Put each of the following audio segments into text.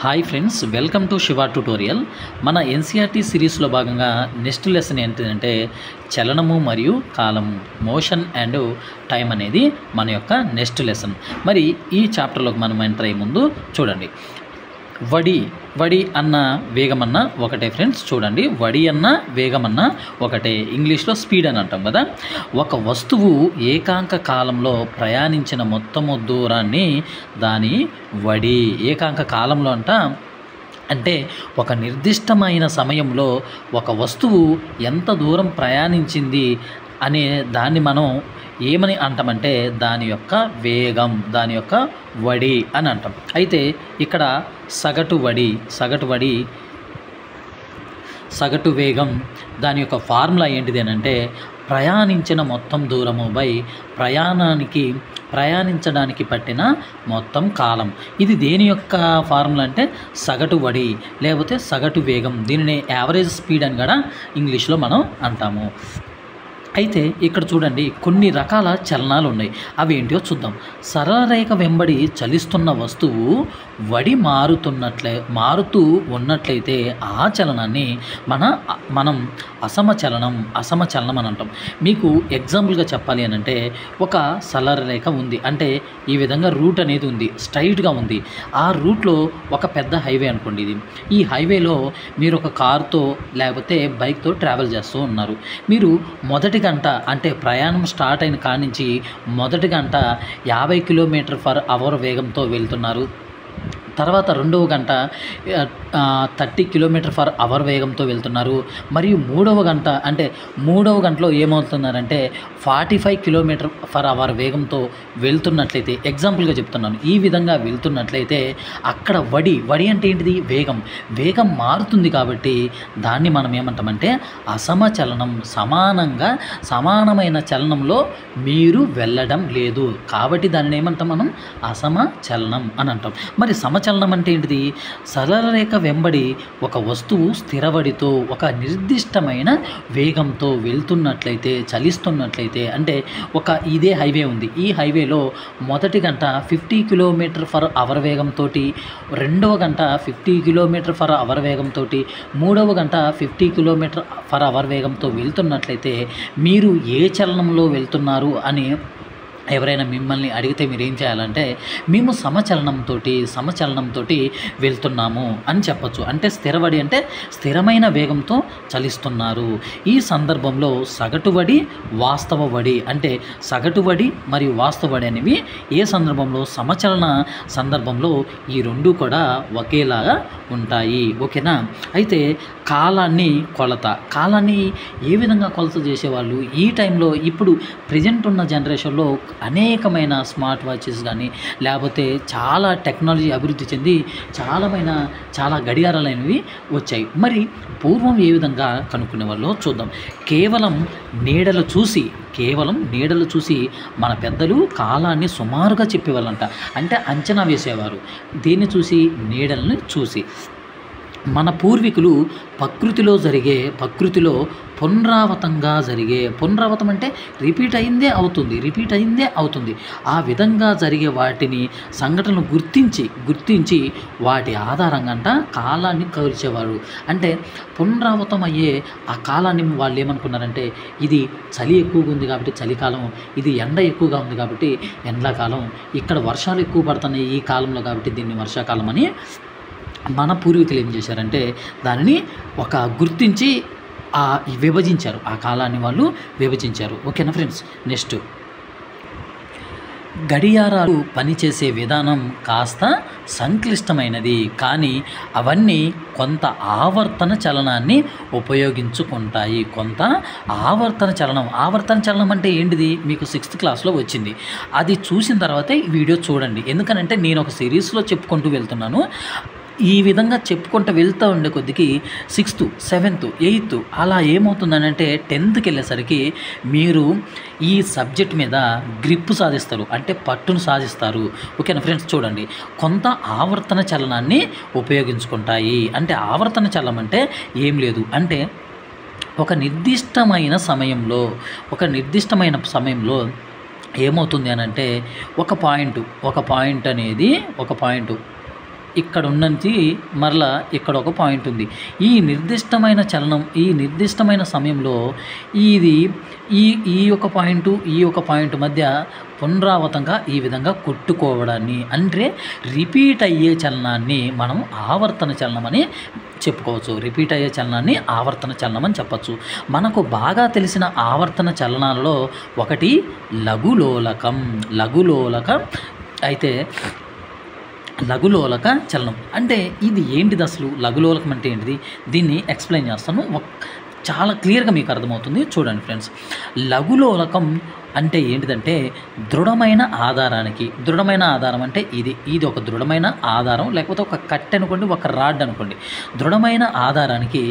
Hi friends, welcome to Shiva tutorial. మన NCERT సిరీస్లో భాగంగా నెక్స్ట్ లెసన్ ఏంటంటే చలనము మరియు కాలము, మోషన్ అండ్ టైం అనేది మన యొక్క నెక్స్ట్ లెసన్. మరి ఈ చాప్టర్లోకి మనం ఎంటర్ అయ్యే ముందు చూడండి, వడి అన్న వేగమన్న ఒకటే ఫ్రెండ్స్. చూడండి, వడి అన్న వేగమన్న ఒకటే, ఇంగ్లీష్లో స్పీడ్ అని అంటాం కదా. ఒక వస్తువు ఏకాంక కాలంలో ప్రయాణించిన మొత్తము దూరాన్ని దాని వడి. ఏకాంక కాలంలో అంటే ఒక నిర్దిష్టమైన సమయంలో ఒక వస్తువు ఎంత దూరం ప్రయాణించింది అనే దాన్ని మనం ఏమని అంటామంటే దాని యొక్క వేగం, దాని యొక్క వడి అని అంటాం. అయితే ఇక్కడ సగటు వేగం దాని యొక్క ఫార్ములా ఏంటిది అని అంటే ప్రయాణించిన మొత్తం దూరము బై ప్రయాణించడానికి పట్టిన మొత్తం కాలం. ఇది దేని యొక్క ఫార్ములా అంటే సగటు వడి లేకపోతే సగటు వేగం. దీనిని యావరేజ్ స్పీడ్ అని కూడా ఇంగ్లీష్లో మనం అంటాము. అయితే ఇక్కడ చూడండి, కొన్ని రకాల చలనాలు ఉన్నాయి. అవి ఏంటో చూద్దాం. సరళ రేఖ వెంబడి చలిస్తున్న వస్తువు వడి మారుతూ ఉన్నట్లయితే ఆ చలనాన్ని మనం అసమచలనం అని అంటాం. మీకు ఎగ్జాంపుల్గా చెప్పాలి అని అంటే, ఒక సరళ రేఖ ఉంది, అంటే ఈ విధంగా రూట్ అనేది ఉంది, స్ట్రైట్గా ఉంది. ఆ రూట్లో ఒక పెద్ద హైవే అనుకోండి. ఈ హైవేలో మీరు ఒక కారుతో లేకపోతే బైక్తో ట్రావెల్ చేస్తూ ఉన్నారు. మీరు మొదటి గంట అంటే ప్రయాణం స్టార్ట్ అయిన కాడి నుంచి మొదటి గంట 50 km/h వేగంతో వెళ్తున్నారు. తర్వాత రెండవ గంట 30 km/h వేగంతో వెళ్తున్నారు. మరియు మూడవ గంటలో ఏమవుతున్నారంటే 45 km/h వేగంతో వెళ్తున్నట్లయితే, ఎగ్జాంపుల్గా చెప్తున్నాను, ఈ విధంగా వెళ్తున్నట్లయితే అక్కడ వడి అంటే ఏంటిది? వేగం మారుతుంది. కాబట్టి దాన్ని మనం ఏమంటామంటే అసమచలనం. సమానమైన చలనంలో మీరు వెళ్ళడం లేదు కాబట్టి దానిని ఏమంటాం? మనం అసమచలనం అని అంటాం. మరి సమచలనం అంటే ఏంటిది? సరళ రేఖ వెంబడి ఒక వస్తువు స్థిరవడితో ఒక నిర్దిష్టమైన వేగంతో వెళ్తున్నట్లయితే, చలిస్తున్నట్లయితే, అంటే ఇదే హైవే ఉంది, ఈ హైవేలో మొదటి గంట 50 km/h వేగంతో, రెండవ గంట 50 km/h వేగంతో, మూడవ గంట 50 km/h వేగంతో వెళ్తున్నట్లయితే మీరు ఏ చలనంలో వెళ్తున్నారు అని ఎవరైనా మిమ్మల్ని అడిగితే మీరు ఏం చేయాలంటే, మేము సమచలనంతో వెళ్తున్నాము అని చెప్పచ్చు. అంటే స్థిరవడి అంటే స్థిరమైన వేగంతో చలిస్తున్నారు. ఈ సందర్భంలో సగటు వడి, వాస్తవ వడి, అంటే సగటు వడి మరియు వాస్తవ వడి అనేవి ఏ సందర్భంలో? సమచలన సందర్భంలో ఈ రెండు కూడా ఒకేలాగా ఉంటాయి. ఓకేనా? అయితే కాలాన్ని ఏ విధంగా కొలత చేసేవాళ్ళు ఈ టైంలో? ఇప్పుడు ప్రజెంట్ ఉన్న జనరేషన్లో అనేకమైన స్మార్ట్ వాచెస్ కానీ లేకపోతే చాలా టెక్నాలజీ అభివృద్ధి చెంది చాలా గడియారాలు అనేవి వచ్చాయి. మరి పూర్వం ఏ విధంగా కనుక్కునే వాళ్ళు చూద్దాం. కేవలం నీడలు చూసి మన పెద్దలు కాలాన్ని సుమారుగా చెప్పేవాళ్ళంట. అంటే అంచనా వేసేవారు. దీన్ని చూసి, నీడలను చూసి. మన పూర్వీకులు ప్రకృతిలో పునరావృతం అంటే రిపీట్ అయిందే అవుతుంది. ఆ విధంగా జరిగే సంఘటనలు గుర్తించి వాటి ఆధారంగా కాలాన్ని కొలిచేవారు. అంటే పునరావృతం అయ్యే ఆ కాలాన్ని వాళ్ళు ఏమనుకున్నారంటే, ఇది చలి ఎక్కువగా ఉంది కాబట్టి చలికాలం, ఇది ఎండ ఎక్కువగా ఉంది కాబట్టి ఎండాకాలం, ఇక్కడ వర్షాలు ఎక్కువ పడుతున్నాయి ఈ కాలంలో కాబట్టి దీన్ని వర్షాకాలం అని మన పూర్వీకులు ఏం చేశారంటే దానిని గుర్తించి విభజించారు. ఆ కాలాన్ని వాళ్ళు విభజించారు. ఓకేనా ఫ్రెండ్స్? నెక్స్ట్, గడియారాలు పనిచేసే విధానం కాస్త సంక్లిష్టమైనది, కానీ అవన్నీ కొంత ఆవర్తన చలనాన్ని ఉపయోగించుకుంటాయి. ఆవర్తన చలనం అంటే ఏంటిది? మీకు 6th క్లాస్లో వచ్చింది. అది చూసిన తర్వాతే ఈ వీడియో చూడండి. ఎందుకనంటే నేను ఒక సిరీస్లో చెప్పుకుంటూ వెళ్తున్నాను. ఈ విధంగా చెప్పుకుంటూ వెళ్తూ ఉండే కొద్దికి 6th, 7th, 8th అలా ఏమవుతుందనంటే 10th వెళ్ళేసరికి మీరు ఈ సబ్జెక్ట్ మీద గ్రిప్ సాధిస్తారు, అంటే పట్టును సాధిస్తారు. ఓకేనా ఫ్రెండ్స్? చూడండి, కొంత ఆవర్తన చలనాన్ని ఉపయోగించుకుంటాయి. అంటే ఆవర్తన చలనం అంటే ఏం లేదు, అంటే ఒక నిర్దిష్టమైన సమయంలో ఏమవుతుంది అని అంటే ఒక పాయింట్ ఇక్కడ ఉన్నంచి మరలా ఇక్కడ ఒక పాయింట్ ఉంది. ఈ నిర్దిష్టమైన చలనం ఈ నిర్దిష్టమైన సమయంలో ఇది ఈ ఒక పాయింట్ మధ్య పునరావృతంగా ఈ విధంగా కొట్టుకోవడాన్ని అంటే రిపీట్ అయ్యే చలనాన్ని మనం ఆవర్తన చలనం అని చెప్పుకోవచ్చు. రిపీట్ అయ్యే చలనాన్ని ఆవర్తన చలనం అని చెప్పచ్చు. మనకు బాగా తెలిసిన ఆవర్తన చలనాలలో ఒకటి లఘులోలకం. అయితే లఘులోలక చలనం అంటే ఇది ఏంటిది అసలు? లఘులోలకం అంటే ఏంటిది? దీన్ని ఎక్స్ప్లెయిన్ చేస్తాను. చాలా క్లియర్గా మీకు అర్థమవుతుంది. చూడండి ఫ్రెండ్స్, లఘులోలకం అంటే ఏంటిదంటే దృఢమైన ఆధారం అంటే ఇది ఒక దృఢమైన ఆధారం, లేకపోతే ఒక కట్టె అనుకోండి, ఒక రాడ్ అనుకోండి. దృఢమైన ఆధారానికి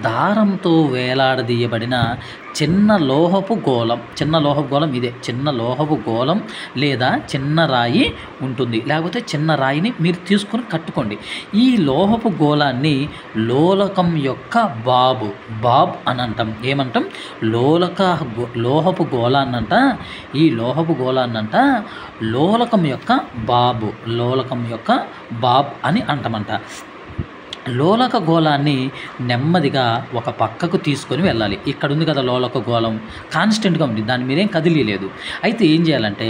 దారంతో వేలాడదీయబడిన చిన్న లోహపు గోళం ఇదే చిన్న లోహపు గోళం లేదా చిన్న రాయి ఉంటుంది. లేకపోతే చిన్న రాయిని మీరు తీసుకొని కట్టుకోండి. ఈ లోహపు గోళాన్ని లోలకం యొక్క బాబ్ అని అంటాం. ఏమంటాం? లోహపు గోళాన్నంట. ఈ లోహపు గోళాన్నంట లోలకం యొక్క బాబ్ అని అంటామంట. లోలక గోళాన్ని నెమ్మదిగా ఒక పక్కకు తీసుకొని వెళ్ళాలి. ఇక్కడ ఉంది కదా లోలక గోళం, కాన్స్టెంట్గా ఉంది, దాన్ని మీరేం కదిలీలేదు. అయితే ఏం చేయాలంటే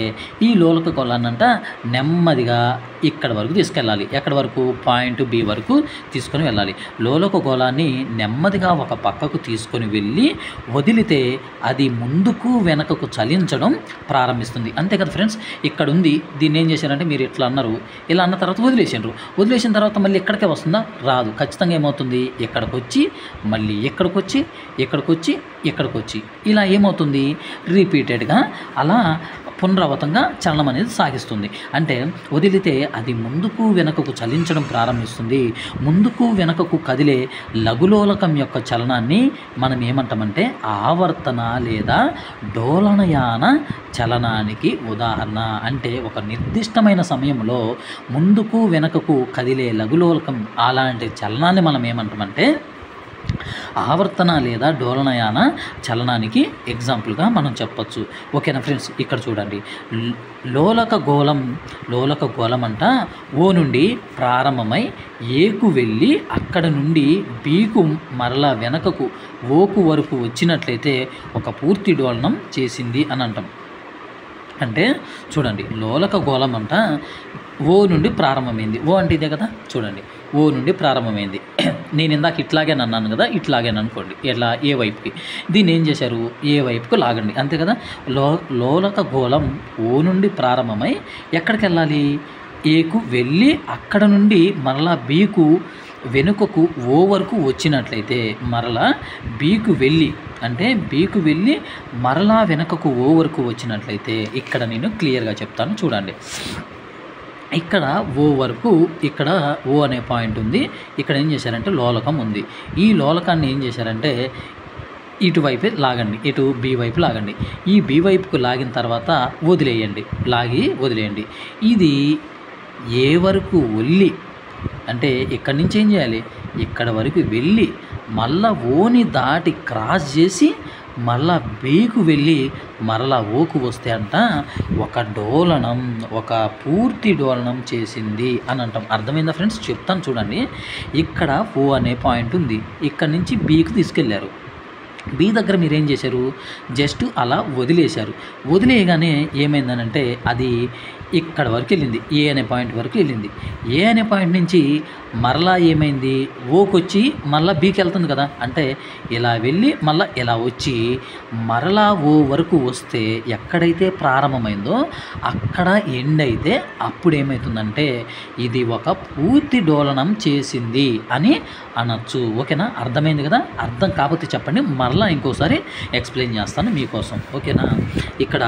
ఈ లోలక గోళాన్నంట నెమ్మదిగా ఇక్కడ వరకు తీసుకెళ్ళాలి. ఎక్కడ వరకు? పాయింట్ బి వరకు తీసుకొని వెళ్ళాలి. లోలక గోళాన్ని నెమ్మదిగా ఒక పక్కకు తీసుకొని వెళ్ళి వదిలితే అది ముందుకు వెనకకు చలించడం ప్రారంభిస్తుంది. అంతే కదా ఫ్రెండ్స్? ఇక్కడ ఉంది. దీన్ని ఏం చేశారంటే మీరు ఇట్లా అన్నారు, ఇలా అన్న తర్వాత వదిలేసిన తర్వాత మళ్ళీ ఎక్కడికే వస్తుందా? రాదు. ఖచ్చితంగా ఏమవుతుంది? ఇక్కడికి వచ్చి మళ్ళీ ఇక్కడికి వచ్చి ఇలా ఏమవుతుంది? రిపీటెడ్గా అలా పునరావృతంగా చలనం అనేది సాగిస్తుంది. అంటే వదిలితే అది ముందుకు వెనకకు చలించడం ప్రారంభిస్తుంది. ముందుకు వెనకకు కదిలే లఘులోలకం యొక్క చలనాన్ని మనం ఏమంటామంటే ఆవర్తన లేదా డోలనయాన చలనానికి ఉదాహరణ. అంటే ఒక నిర్దిష్టమైన సమయంలో ముందుకు వెనకకు కదిలే లఘులోలకం అలాంటి చలనాన్ని మనం ఏమంటామంటే ఆవర్తన లేదా డోలనయాన చలనానికి ఎగ్జాంపుల్గా మనం చెప్పచ్చు. ఓకేనా ఫ్రెండ్స్? ఇక్కడ చూడండి, లోలక గోళం అంట ఓ నుండి ప్రారంభమై ఏకు వెళ్ళి అక్కడ నుండి బీకు మరలా వెనకకు ఓకు వరకు వచ్చినట్లయితే ఒక పూర్తి డోలనం చేసింది అని అంటాం. అంటే చూడండి, లోలక గోళం అంట ఓ నుండి ప్రారంభమైంది. ఓ అంటే ఇదే కదా. చూడండి, ఓ నుండి ప్రారంభమైంది. నేను ఇందాక ఇట్లాగే అన్నాను కదా, ఇట్లాగే అనుకోండి. ఎలా? ఏ వైపుకి. దీన్ని ఏం చేశారు? ఏ వైపుకు లాగండి. అంతే కదా. లోలక గోళం ఓ నుండి ప్రారంభమై ఎక్కడికి వెళ్ళాలి? ఏకు వెళ్ళి అక్కడ నుండి మరలా బీకు వెనుకకు ఓ వరకు వచ్చినట్లయితే మరలా బీకు వెళ్ళి మరలా వెనుకకు ఓ వరకు వచ్చినట్లయితే ఇక్కడ నేను క్లియర్గా చెప్తాను. చూడండి, ఇక్కడ ఓ వరకు ఇక్కడ ఓ అనే పాయింట్ ఉంది. ఇక్కడ ఏం చేశారంటే లోలకం ఉంది. ఈ లోలకాన్ని ఏం చేశారంటే ఇటువైపు లాగండి, ఇటు బి వైపు లాగండి. ఈ బి వైపుకు లాగిన తర్వాత వదిలేయండి. ఇది ఏ వరకు వెళ్ళి అంటే ఇక్కడి నుంచి ఏం చేయాలి? ఇక్కడ వరకు వెళ్ళి మళ్ళా ఓని దాటి క్రాస్ చేసి మళ్ళా బీకు వెళ్ళి మరలా ఓకు వస్తే అంట ఒక పూర్తి డోలనం చేసింది అని అంటాం. అర్థమైందా ఫ్రెండ్స్? చెప్తాను చూడండి. ఇక్కడ ఓ అనే పాయింట్ ఉంది. ఇక్కడ నుంచి బీకు తీసుకెళ్ళారు. బి దగ్గర మీరు ఏం చేశారు? జస్ట్ అలా వదిలేయగానే ఏమైందనంటే అది ఇక్కడ వరకు వెళ్ళింది. ఏ అనే పాయింట్ వరకు వెళ్ళింది. ఏ అనే పాయింట్ నుంచి మరలా ఏమైంది? ఓకి వచ్చి మళ్ళీ బీకి వెళ్తుంది కదా. అంటే ఇలా వెళ్ళి మళ్ళీ ఇలా వచ్చి మరలా ఓ వరకు వస్తే ఎక్కడైతే ప్రారంభమైందో అక్కడ ఎండ్ అయితే అప్పుడు ఏమవుతుందంటే ఇది ఒక పూర్తి డోలనం చేసింది అని అనొచ్చు. ఓకేనా? అర్థమైంది కదా. అర్థం కాకపోతే చెప్పండి, మరలా ఇంకోసారి ఎక్స్ప్లెయిన్ చేస్తాను మీకోసం. ఓకేనా? ఇక్కడ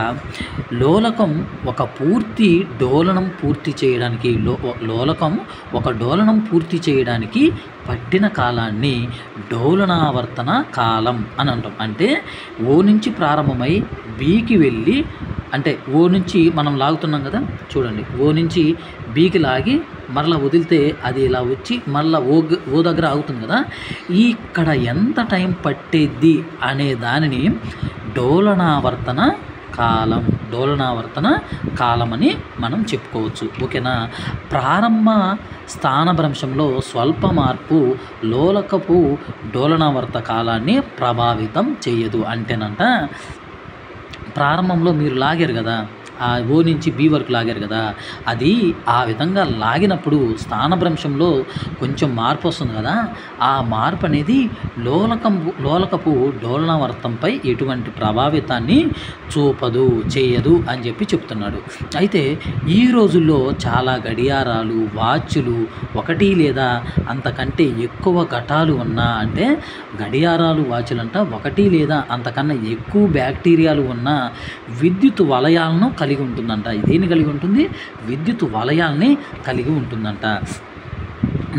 లోలకం ఒక పూర్తి డోలనం పూర్తి చేయడానికి ఒక డోలనం పూర్తి చేయడానికి పట్టిన కాలాన్ని డోలనావర్తన కాలం అని అంటాం. అంటే ఓ నుంచి ప్రారంభమై బీకి వెళ్ళి, అంటే ఓ నుంచి మనం లాగుతున్నాం కదా. చూడండి, ఓ నుంచి బీకి లాగి మరలా వదిలితే అది ఇలా వచ్చి మళ్ళీ ఓ దగ్గర ఆగుతుంది కదా. ఇక్కడ ఎంత టైం పట్టేది అనే దానిని డోలనావర్తన కాలం, డోలనావర్తన కాలం అని మనం చెప్పుకోవచ్చు. ఓకేనా. ప్రారంభ స్థానభ్రంశంలో స్వల్ప మార్పు లోలకపు డోలనావర్త కాలాన్ని ప్రభావితం చేయదు. అంటేనంట ప్రారంభంలో మీరు లాగారు కదా, ఆ ఓ నుంచి బి వరకు లాగారు కదా, అది ఆ విధంగా లాగినప్పుడు స్థానభ్రంశంలో కొంచెం మార్పు వస్తుంది కదా, ఆ మార్పు అనేది లోలకపు డోలనావర్తంపై ఎటువంటి ప్రభావితాన్ని చూపదు, చేయదు అని చెప్పి చెప్తున్నాడు. అయితే ఈ రోజుల్లో చాలా గడియారాలు, వాచ్లు ఒకటి లేదా అంతకంటే ఎక్కువ ఘటాలు ఉన్నా, అంటే గడియారాలు, వాచ్లంట ఒకటి లేదా అంతకన్నా ఎక్కువ బ్యాక్టీరియాలు ఉన్న విద్యుత్ వలయాలను కలిగి ఉంటుందంట. ఇదేని కలిగి ఉంటుంది? విద్యుత్ వలయాల్ని కలిగి ఉంటుందంట.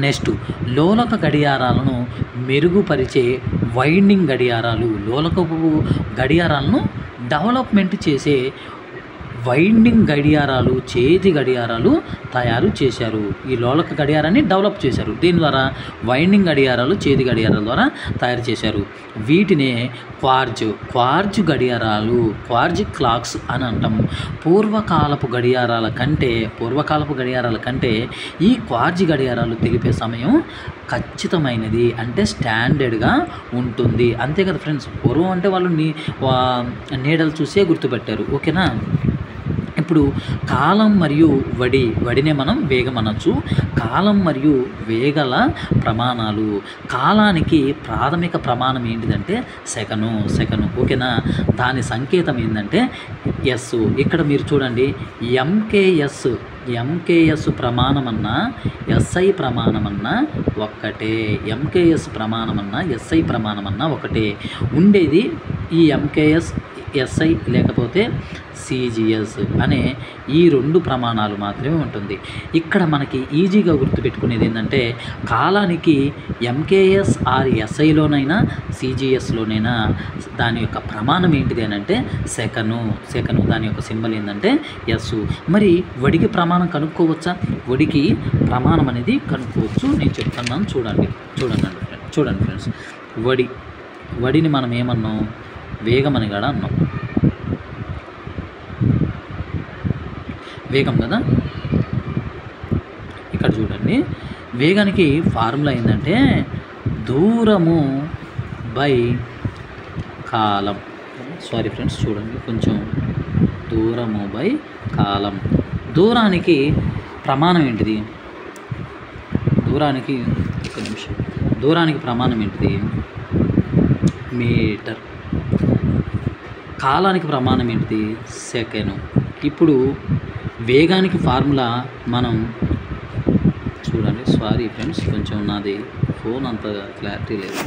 నెక్స్ట్, లోలక గడియారాలను మెరుగుపరిచే వైండింగ్ గడియారాలు, లోలకపు గడియారాలను డెవలప్మెంట్ చేసే వైండింగ్ గడియారాలు, చేతి గడియారాలు తయారు చేశారు. ఈ లోలక గడియారాన్ని డెవలప్ చేశారు. దీని ద్వారా వైండింగ్ గడియారాలు, చేతి గడియారాల ద్వారా తయారు చేశారు. వీటినే క్వార్జ్ గడియారాలు, క్వార్జ్ క్లాక్స్ అని అంటాం. పూర్వకాలపు గడియారాల కంటే ఈ క్వార్జ్ గడియారాలు తెలిపే సమయం ఖచ్చితమైనది, అంటే స్టాండర్డ్గా ఉంటుంది. అంతే కదా ఫ్రెండ్స్. పూర్వం అంటే వాళ్ళు నీడలు చూసే గుర్తుపెట్టారు. ఓకేనా. ఇప్పుడు కాలం మరియు వడినే మనం వేగం అనొచ్చు. కాలం మరియు వేగల ప్రమాణాలు. కాలానికి ప్రాథమిక ప్రమాణం ఏంటిదంటే సెకను. ఓకేనా. దాని సంకేతం ఏంటంటే ఎస్. ఇక్కడ మీరు చూడండి, ఎంకేఎస్ ప్రమాణమన్నా ఎస్ఐ ప్రమాణమన్నా ఒక్కటే. ఎంకేఎస్ ప్రమాణమన్నా ఎస్ఐ ప్రమాణమన్నా ఒకటే. ఉండేది ఈ ఎంకేఎస్, ఎస్ఐ లేకపోతే సిజిఎస్ అనే ఈ 2 ప్రమాణాలు మాత్రమే ఉంటుంది. ఇక్కడ మనకి ఈజీగా గుర్తుపెట్టుకునేది ఏంటంటే, కాలానికి ఎంకేఎస్ ఆర్ ఎస్ఐలోనైనా సిజిఎస్లోనైనా దాని యొక్క ప్రమాణం ఏంటిది అని అంటే సెకను. దాని యొక్క సింబల్ ఏంటంటే ఎస్. మరి వడికి ప్రమాణం కనుక్కోవచ్చా? వడికి ప్రమాణం అనేది కనుక్కోవచ్చు. నేను చెప్తున్నాను, చూడండి ఫ్రెండ్స్. వడిని మనం ఏమన్నాం? వేగం అని కూడా అన్నాం. వేగం కదా. ఇక్కడ చూడండి, వేగానికి ఫార్ములా ఏంటంటే దూరము బై కాలం. సారీ ఫ్రెండ్స్, చూడండి కొంచెం. దూరము బై కాలం. దూరానికి ప్రమాణం ఏంటిది? దూరానికి ప్రమాణం ఏంటిది? మీటర్. కాలానికి ప్రమాణం ఏంటిది? సెకను. ఇప్పుడు వేగానికి ఫార్ములా మనం చూడండి. సారీ ఫ్రెండ్స్, కొంచెం నాది ఫోన్ అంత క్లారిటీ లేదు.